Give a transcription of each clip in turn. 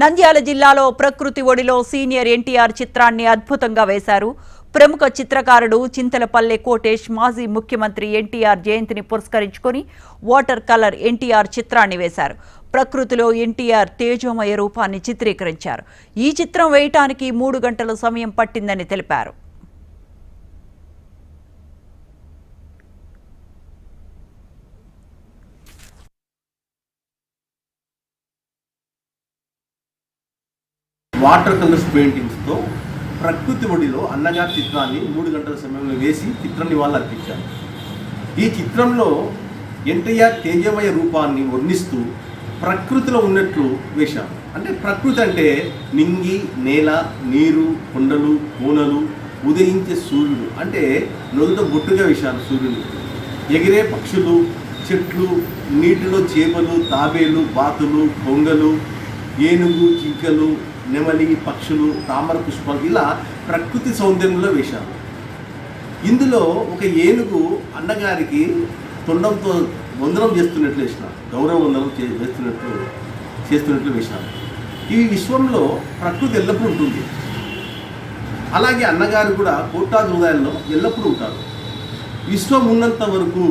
నంద్యాల జిల్లాలో ప్రకృతి ఒడిలో సీనియర్ ఎన్టీఆర్ చిత్రాన్ని అద్భుతంగా వేశారు. ప్రముఖ చిత్రకారుడు చింతలపల్లె కోటేష్ మాజీ ముఖ్యమంత్రి ఎన్టీఆర్ జయంతిని పురస్కరించుకొని వాటర్ కలర్ ఎన్టీఆర్ చిత్రాన్ని వేశారు. ప్రకృతిలో ఎన్టీఆర్ తేజోమయ రూపాన్ని చిత్రీకరించారు. ఈ చిత్రం వేయటానికి 3 గంటల సమయం పట్టిందని తెలిపారు. వాటర్ కలర్స్ పెయింటింగ్స్తో ప్రకృతి ఒడిలో అన్నగారి చిత్రాన్ని 3 గంటల సమయంలో వేసి చిత్ర నివాళులు అర్పించారు. ఈ చిత్రంలో ఎన్టీఆర్ తేజమయ రూపాన్ని వర్ణిస్తూ ప్రకృతిలో ఉన్నట్లు వేశారు. అంటే ప్రకృతి అంటే నింగి, నేల, నీరు, కొండలు, కోనలు, ఉదయించే సూర్యుడు అంటే నొదుట బొట్టుగా వేశారు సూర్యుడు, ఎగిరే పక్షులు, చెట్లు, నీటిలో చేపలు, తాబేలు, బాతులు, కొంగలు, ఏనుగు, జింకలు, నెమలి, పక్షులు, తామర పుష్పాలు ఇలా ప్రకృతి సౌందర్యంలో వేశారు. ఇందులో ఒక ఏనుగు అన్నగారికి తొండంతో వందనం చేస్తున్నట్లు వేసినారు, గౌరవ వందనం చేస్తున్నట్లు వేసినారు. ఈ విశ్వంలో ప్రకృతి ఎల్లప్పుడూ ఉంటుంది. అలాగే అన్నగారు కూడా కోట్లాది హృదయాల్లో ఎల్లప్పుడూ ఉంటారు. విశ్వం ఉన్నంత వరకు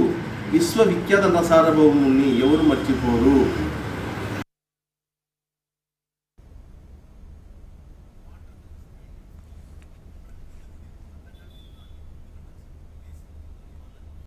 విశ్వవిఖ్యాత సార్వభౌముని ఎవరు మర్చిపోరు.